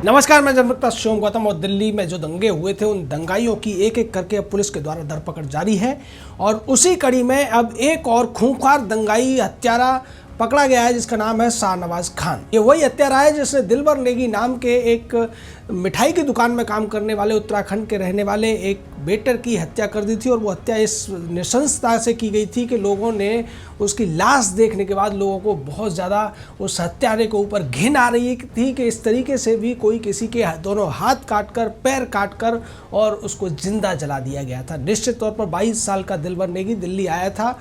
नमस्कार, मैं जनता सोम गौतम। और दिल्ली में जो दंगे हुए थे उन दंगाइयों की एक एक करके अब पुलिस के द्वारा धरपकड़ जारी है और उसी कड़ी में अब एक और खूंखार दंगाई हत्यारा पकड़ा गया है जिसका नाम है शाहनवाज खान। ये वही हत्यारा है जिसने दिलबर नेगी नाम के एक मिठाई की दुकान में काम करने वाले उत्तराखंड के रहने वाले एक वेटर की हत्या कर दी थी। और वो हत्या इस नृशंसता से की गई थी कि लोगों ने उसकी लाश देखने के बाद लोगों को बहुत ज़्यादा उस हत्यारे के ऊपर घिन आ रही थी कि इस तरीके से भी कोई किसी के दोनों हाथ काटकर पैर काटकर और उसको जिंदा जला दिया गया था। निश्चित तौर पर 22 साल का दिलबर नेगी दिल्ली आया था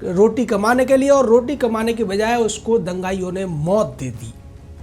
रोटी कमाने के लिए और रोटी कमाने के बजाय उसको दंगाइयों ने मौत दे दी।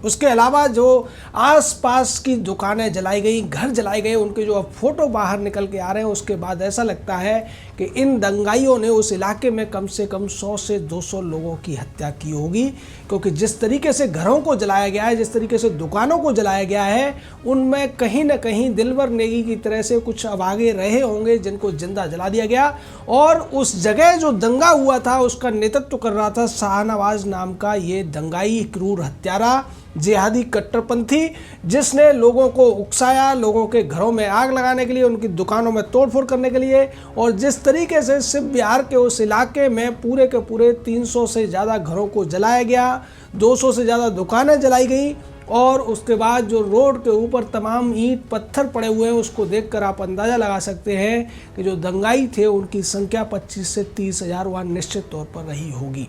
उसके अलावा जो आसपास की दुकानें जलाई गई, घर जलाए गए, उनके जो अब फोटो बाहर निकल के आ रहे हैं उसके बाद ऐसा लगता है कि इन दंगाइयों ने उस इलाके में कम से कम 100 से 200 लोगों की हत्या की होगी। क्योंकि जिस तरीके से घरों को जलाया गया है, जिस तरीके से दुकानों को जलाया गया है, उनमें कहीं ना कहीं दिलबर नेगी की तरह से कुछ अभागे रहे होंगे जिनको जिंदा जला दिया गया। और उस जगह जो दंगा हुआ था उसका नेतृत्व कर रहा था शाहनवाज नाम का ये दंगाई क्रूर हत्यारा, जिहादी कट्टरपंथी, जिसने लोगों को उकसाया, लोगों के घरों में आग लगाने के लिए, उनकी दुकानों में तोड़फोड़ करने के लिए। और जिस तरीके से सिर्फ बिहार के उस इलाके में पूरे के पूरे 300 से ज़्यादा घरों को जलाया गया, 200 से ज़्यादा दुकानें जलाई गई और उसके बाद जो रोड के ऊपर तमाम ईंट पत्थर पड़े हुए हैं उसको देखकर आप अंदाज़ा लगा सकते हैं कि जो दंगाई थे उनकी संख्या 25 से 30 हज़ार वहाँ निश्चित तौर पर रही होगी।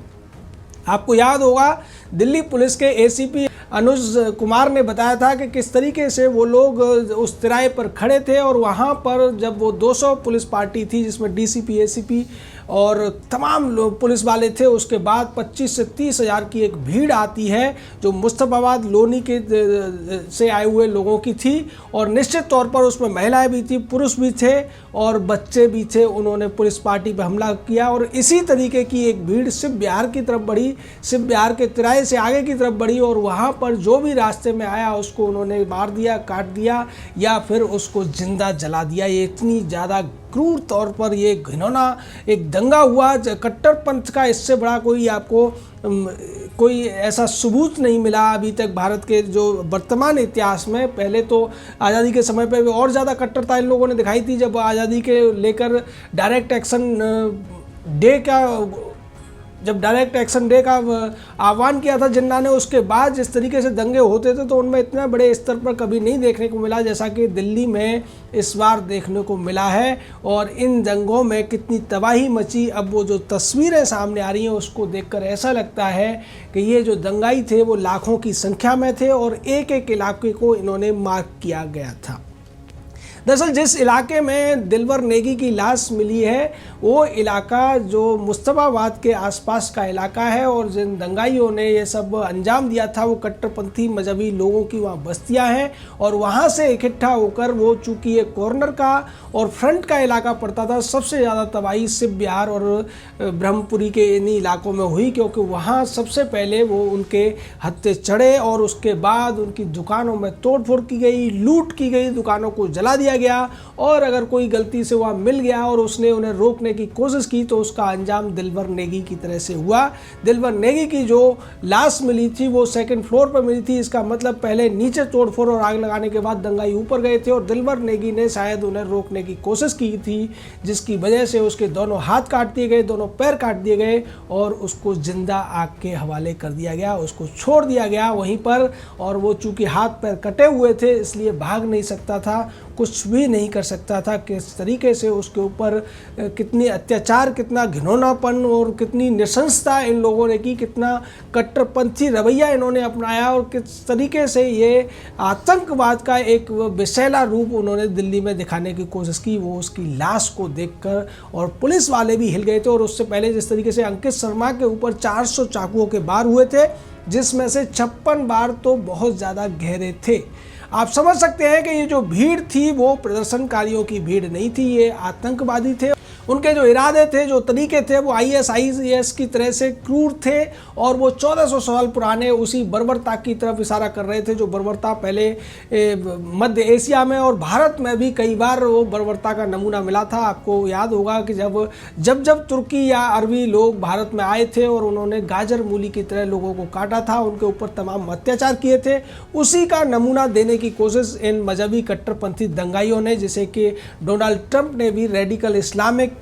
आपको याद होगा दिल्ली पुलिस के एसीपी अनुज कुमार ने बताया था कि किस तरीके से वो लोग उस तिराहे पर खड़े थे और वहाँ पर जब वो 200 पुलिस पार्टी थी जिसमें डीसीपी, एसीपी और तमाम लोग पुलिस वाले थे, उसके बाद 25 से 30 हज़ार की एक भीड़ आती है जो मुस्तफाबाद लोनी के से आए हुए लोगों की थी। और निश्चित तौर पर उसमें महिलाएं भी थी, पुरुष भी थे और बच्चे भी थे। उन्होंने पुलिस पार्टी पर हमला किया और इसी तरीके की एक भीड़ सिर्फ बिहार की तरफ बढ़ी, सिर्फ बिहार के तिराहे से आगे की तरफ बढ़ी और वहाँ पर जो भी रास्ते में आया उसको उन्होंने मार दिया, काट दिया या फिर उसको जिंदा जला दिया। ये इतनी ज़्यादा क्रूर तौर पर ये घिनौना एक दंगा हुआ कट्टरपंथ का, इससे बड़ा कोई आपको कोई ऐसा सबूत नहीं मिला अभी तक भारत के जो वर्तमान इतिहास में। पहले तो आज़ादी के समय पे और ज़्यादा कट्टरता इन लोगों ने दिखाई थी जब आज़ादी के लेकर डायरेक्ट एक्शन डे का आह्वान किया था जिन्ना ने। उसके बाद जिस तरीके से दंगे होते थे तो उनमें इतना बड़े स्तर पर कभी नहीं देखने को मिला जैसा कि दिल्ली में इस बार देखने को मिला है। और इन दंगों में कितनी तबाही मची, अब वो जो तस्वीरें सामने आ रही हैं उसको देखकर ऐसा लगता है कि ये जो दंगाई थे वो लाखों की संख्या में थे और एक एक इलाके को इन्होंने मार्क किया गया था। दरअसल जिस इलाके में दिलबर नेगी की लाश मिली है वो इलाका जो मुस्तफाबाद के आसपास का इलाका है और जिन दंगाइयों ने ये सब अंजाम दिया था वो कट्टरपंथी मजहबी लोगों की वहाँ बस्तियाँ हैं और वहाँ से इकट्ठा होकर वो, चूँकि ये कॉर्नर का और फ्रंट का इलाका पड़ता था, सबसे ज़्यादा तबाही सिर्फ बिहार और ब्रह्मपुरी के इन्हीं इलाकों में हुई क्योंकि वहाँ सबसे पहले वो उनके हत्थे चढ़े और उसके बाद उनकी दुकानों में तोड़फोड़ की गई, लूट की गई, दुकानों को जला दिया गया। और अगर कोई गलती से वहाँ मिल गया और उसने उन्हें रोकने की कोशिश की तो उसका अंजाम दिलबर नेगी की तरह से हुआ। दिलबर नेगी की जो लाश मिली थी वो 2nd फ्लोर पर मिली थी। इसका मतलब पहले नीचे तोड़फोड़ और आग लगाने के बाद दंगाई ऊपर गए थे और दिलबर नेगी ने शायद उन्हें रोकने की कोशिश की थी जिसकी वजह से उसके दोनों हाथ काट दिए गए, दोनों पैर काट दिए गए और उसको जिंदा आग के हवाले कर दिया गया, उसको छोड़ दिया गया वहीं पर। और वो चूँकि हाथ पैर कटे हुए थे इसलिए भाग नहीं सकता था, कुछ भी नहीं कर सकता था। किस तरीके से उसके ऊपर कितनी अत्याचार, कितना घिनौनापन और कितनी नृशंसता इन लोगों ने की, कितना कट्टरपंथी रवैया इन्होंने अपनाया और किस तरीके से ये आतंकवाद का एक विषैला रूप उन्होंने दिल्ली में दिखाने की कोशिश की, वो उसकी लाश को देखकर। और पुलिस वाले भी हिल गए थे। और उससे पहले जिस तरीके से अंकित शर्मा के ऊपर 400 चाकुओं के बार हुए थे जिसमें से 56 बार तो बहुत ज़्यादा गहरे थे। आप समझ सकते हैं कि ये जो भीड़ थी वो प्रदर्शनकारियों की भीड़ नहीं थी, ये आतंकवादी थे। उनके जो इरादे थे, जो तरीके थे, वो ISIS की तरह से क्रूर थे और वो 1400 साल पुराने उसी बर्बरता की तरफ इशारा कर रहे थे, जो बर्बरता पहले मध्य एशिया में और भारत में भी कई बार वो बर्बरता का नमूना मिला था। आपको याद होगा कि जब तुर्की या अरबी लोग भारत में आए थे और उन्होंने गाजर मूली की तरह लोगों को काटा था, उनके ऊपर तमाम अत्याचार किए थे, उसी का नमूना देने की कोशिश इन मजहबी कट्टरपंथी दंगाइयों ने, जिसे कि डोनाल्ड ट्रंप ने भी रेडिकल इस्लामिक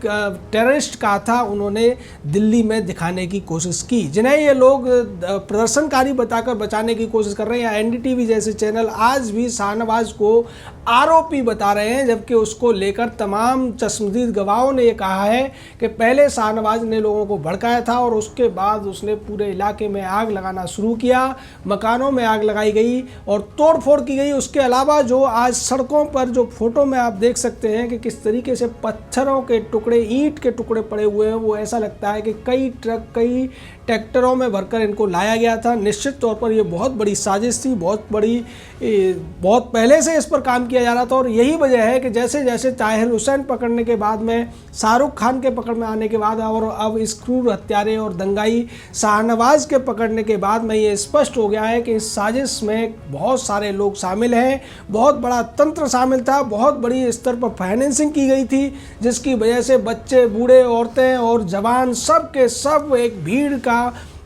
टेररिस्ट कहा था, उन्होंने दिल्ली में दिखाने की कोशिश की, जिन्हें ये लोग प्रदर्शनकारी बताकर बचाने की कोशिश कर रहे हैं। NDTV जैसे चैनल आज भी शाहनवाज को आरोपी बता रहे हैं, जबकि उसको लेकर तमाम चश्मदीद गवाहों ने ये कहा है कि पहले शाहनवाज ने लोगों को भड़काया था और उसके बाद उसने पूरे इलाके में आग लगाना शुरू किया, मकानों में आग लगाई गई और तोड़फोड़ की गई। उसके अलावा जो आज सड़कों पर जो फोटो में आप देख सकते हैं कि किस तरीके से पत्थरों के टुकड़े, ईंट के टुकड़े पड़े हुए हैं, वो ऐसा लगता है कि कई ट्रक, कई ट्रैक्टरों में भरकर इनको लाया गया था। निश्चित तौर पर ये बहुत बड़ी साजिश थी, बहुत पहले से इस पर काम किया जा रहा था और यही वजह है कि जैसे जैसे ताहिर हुसैन पकड़ने के बाद में, शाहरुख खान के पकड़ में आने के बाद और अब इस क्रूर हत्यारे और दंगाई शाहनवाज के पकड़ने के बाद में ये स्पष्ट हो गया है कि इस साजिश में बहुत सारे लोग शामिल हैं, बहुत बड़ा तंत्र शामिल था, बहुत बड़ी स्तर पर फाइनेंसिंग की गई थी, जिसकी वजह से बच्चे, बूढ़े, औरतें और जवान सब के सब एक भीड़ का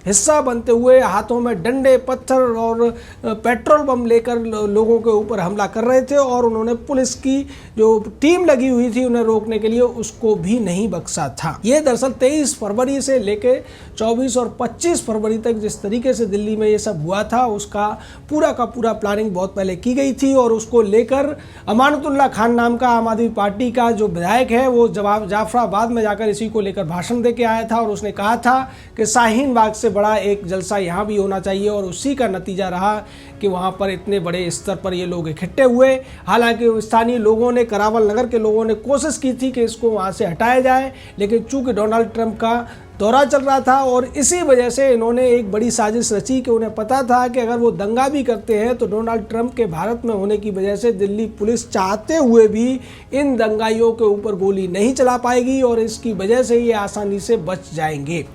हिस्सा बनते हुए हाथों में डंडे, पत्थर और पेट्रोल बम लेकर लोगों के ऊपर हमला कर रहे थे और उन्होंने पुलिस की जो टीम लगी हुई थी उन्हें रोकने के लिए, उसको भी नहीं बख्शा था। ये दरअसल 23 फरवरी से लेके 24 और 25 फरवरी तक जिस तरीके से दिल्ली में ये सब हुआ था, उसका पूरा का पूरा प्लानिंग बहुत पहले की गई थी और उसको लेकर अमानतुल्लाह खान नाम का आम आदमी पार्टी का जो विधायक है, वो जाफराबाद में जाकर इसी को लेकर भाषण दे के आया था और उसने कहा था कि शाहीन बाग से बड़ा एक जलसा यहाँ भी होना चाहिए और उसी का नतीजा रहा कि वहाँ पर इतने बड़े स्तर पर ये लोग इकट्ठे हुए। हालांकि स्थानीय लोगों ने, करावल नगर के लोगों ने कोशिश की थी कि इसको वहाँ से हटाया जाए, लेकिन चूंकि डोनाल्ड ट्रंप का दौरा चल रहा था और इसी वजह से इन्होंने एक बड़ी साजिश रची कि उन्हें पता था कि अगर वो दंगा भी करते हैं तो डोनाल्ड ट्रंप के भारत में होने की वजह से दिल्ली पुलिस चाहते हुए भी इन दंगाइयों के ऊपर गोली नहीं चला पाएगी और इसकी वजह से ये आसानी से बच जाएंगे।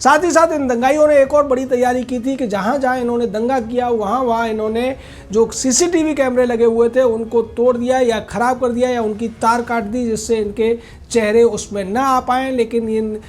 साथ ही साथ इन दंगाइयों ने एक और बड़ी तैयारी की थी कि जहाँ जहाँ इन्होंने दंगा किया वहाँ इन्होंने जो CCTV कैमरे लगे हुए थे उनको तोड़ दिया या ख़राब कर दिया या उनकी तार काट दी, जिससे इनके चेहरे उसमें ना आ पाएँ। लेकिन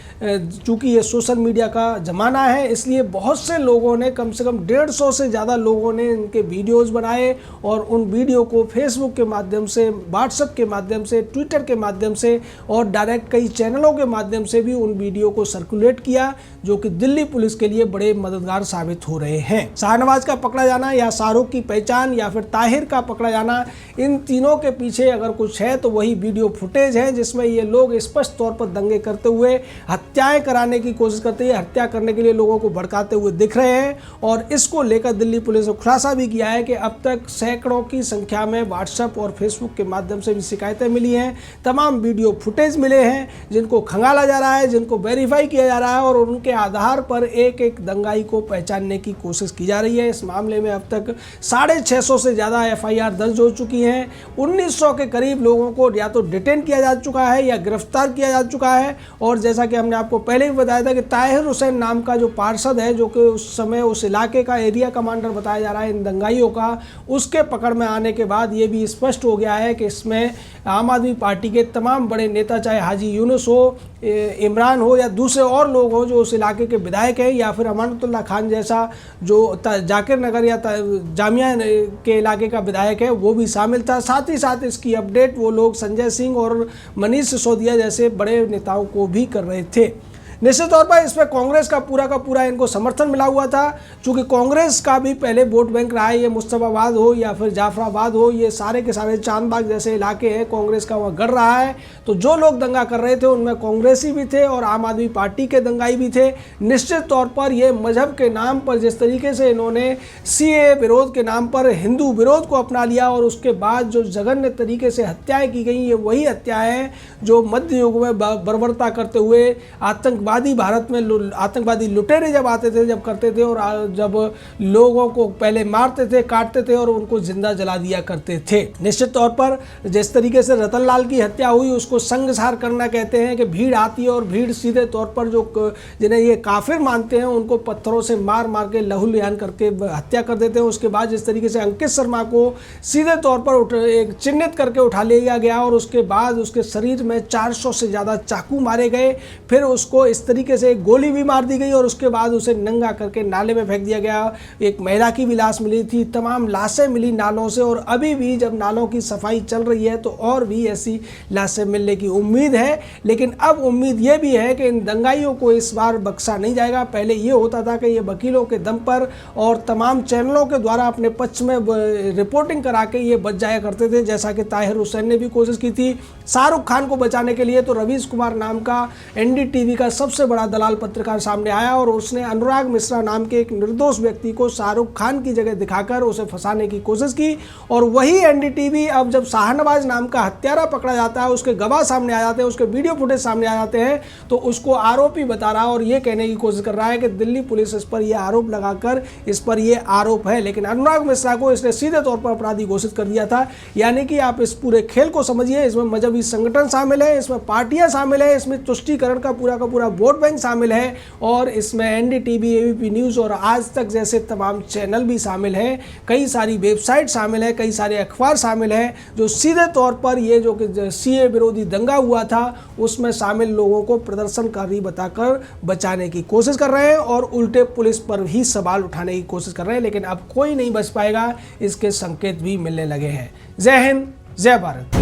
चूँकि ये सोशल मीडिया का ज़माना है, इसलिए बहुत से लोगों ने, कम से कम 150 से ज़्यादा लोगों ने इनके वीडियोज़ बनाए और उन वीडियो को फेसबुक के माध्यम से, व्हाट्सएप के माध्यम से, ट्विटर के माध्यम से और डायरेक्ट कई चैनलों के माध्यम से भी उन वीडियो को सर्कुलेट किया, जो कि दिल्ली पुलिस के लिए बड़े मददगार साबित हो रहे हैं। शाहनवाज का पकड़ा जाना या शाहरुख की पहचान या फिर ताहिर का पकड़ा जाना, इन तीनों के पीछे अगर कुछ है तो वही वीडियो फुटेज है, जिसमें ये लोग स्पष्ट तौर पर दंगे करते हुए, हत्याएं कराने की कोशिश करते हुए, हत्या करने के लिए लोगों को भड़काते हुए दिख रहे हैं। और इसको लेकर दिल्ली पुलिस ने खुलासा भी किया है कि अब तक सैकड़ों की संख्या में व्हाट्सएप और फेसबुक के माध्यम से भी शिकायतें मिली हैं, तमाम वीडियो फुटेज मिले हैं जिनको खंगाला जा रहा है, जिनको वेरीफाई किया जा रहा है और उनके आधार पर एक एक दंगाई को पहचानने की कोशिश की जा रही है। इस मामले में अब तक 650 से ज़्यादा FIR दर्ज हो चुकी हैं। 1900 के करीब लोगों को या तो डिटेन किया जा चुका है या गिरफ्तार किया जा चुका है। और जैसा कि हमने आपको पहले भी बताया था कि ताहिर हुसैन नाम का जो पार्षद है, जो कि उस समय उस इलाके का एरिया कमांडर बताया जा रहा है इन दंगाइयों का, उसके पकड़ में आने के बाद ये भी स्पष्ट हो गया है कि इसमें आम आदमी पार्टी के तमाम बड़े नेता, चाहे हाजी यूनुस हो, इमरान हो या दूसरे और लोग हो जो उस इलाके के विधायक हैं, या फिर अमानतुल्लाह खान जैसा जो जाकिर नगर या जामिया के इलाके का विधायक है, वो भी शामिल था। साथ ही साथ इसकी अपडेट वो लोग संजय सिंह और मनीष सिसोदिया जैसे बड़े नेताओं को भी कर रहे थे। निश्चित तौर पर इसमें कांग्रेस का पूरा इनको समर्थन मिला हुआ था, क्योंकि कांग्रेस का भी पहले वोट बैंक रहा है। ये मुस्तफाबाद हो या फिर जाफराबाद हो, ये सारे के सारे चांदबाग जैसे इलाके हैं, कांग्रेस का वहाँ गढ़ रहा है। तो जो लोग दंगा कर रहे थे उनमें कांग्रेसी भी थे और आम आदमी पार्टी के दंगाई भी थे। निश्चित तौर पर ये मजहब के नाम पर जिस तरीके से इन्होंने CAA विरोध के नाम पर हिंदू विरोध को अपना लिया और उसके बाद जो जघन्य तरीके से हत्याएँ की गई, ये वही हत्याएँ हैं जो मध्य युग में बर्बरता करते हुए, आतंक आतंकवादी भारत में आतंकवादी लुटेरे जब आते थे, जब करते थे और जब लोगों को पहले मारते थे, काटते थे और उनको जिंदा जला दिया करते थे। निश्चित तौर पर जिस तरीके से रतन लाल की हत्या हुई उसको संघसार करना कहते हैं कि भीड़ आती है और भीड़ सीधे तौर पर जो जिन्हें ये काफिर मानते हैं उनको पत्थरों से मार मार के लहूलुहान करके हत्या कर देते हैं। उसके बाद जिस तरीके से अंकित शर्मा को सीधे तौर पर एक चिन्हित करके उठा लिया गया और उसके बाद उसके शरीर में 400 से ज़्यादा चाकू मारे गए, फिर उसको इस तरीके से एक गोली भी मार दी गई और उसके बाद उसे नंगा करके नाले में फेंक दिया गया। एक महिला की भी लाश मिली थी, तमाम लाशें मिली नालों से और अभी भी जब नालों की सफाई चल रही है तो और भी ऐसी लाशें मिलने की उम्मीद है। लेकिन अब उम्मीद यह भी है कि इन दंगाइयों को इस बार बख्शा नहीं जाएगा। पहले ये होता था कि ये वकीलों के दम पर और तमाम चैनलों के द्वारा अपने पक्ष में रिपोर्टिंग करा के ये बच जाया करते थे, जैसा कि ताहिर हुसैन ने भी कोशिश की थी। शाहरुख खान को बचाने के लिए तो रवीश कुमार नाम का एनडीटीवी का सबसे बड़ा दलाल पत्रकार सामने आया और उसने अनुराग मिश्रा नाम के एक निर्दोष व्यक्ति को शाहरुख खान की जगह दिखाकर उसे फंसाने की कोशिश की। और वही एनडीटीवी अब जब शाहनवाज नाम का हत्यारा पकड़ा जाता है, उसके गवाह सामने आ जाते हैं, उसके वीडियो फुटेज सामने आ जाते हैं, तो उसको आरोपी बता रहा है और ये कहने की कोशिश कर रहा है कि दिल्ली पुलिस इस पर यह आरोप लगाकर इस पर यह आरोप है। लेकिन अनुराग मिश्रा को इसने सीधे तौर पर अपराधी घोषित कर दिया था। यानी कि आप इस पूरे खेल को समझिए, इसमें मजहबी संगठन शामिल है, इसमें पार्टियां शामिल है, इसमें तुष्टीकरण का पूरा वोट बैंक शामिल है और इसमें एनडीटीवी, एबीपी न्यूज़ और आज तक जैसे तमाम चैनल भी शामिल हैं। कई सारी वेबसाइट शामिल है, कई सारे अखबार शामिल हैं जो सीधे तौर पर ये जो कि सीए विरोधी दंगा हुआ था उसमें शामिल लोगों को प्रदर्शनकारी बताकर बचाने की कोशिश कर रहे हैं और उल्टे पुलिस पर भी सवाल उठाने की कोशिश कर रहे हैं। लेकिन अब कोई नहीं बच पाएगा, इसके संकेत भी मिलने लगे हैं। जय हिंद, जय भारत।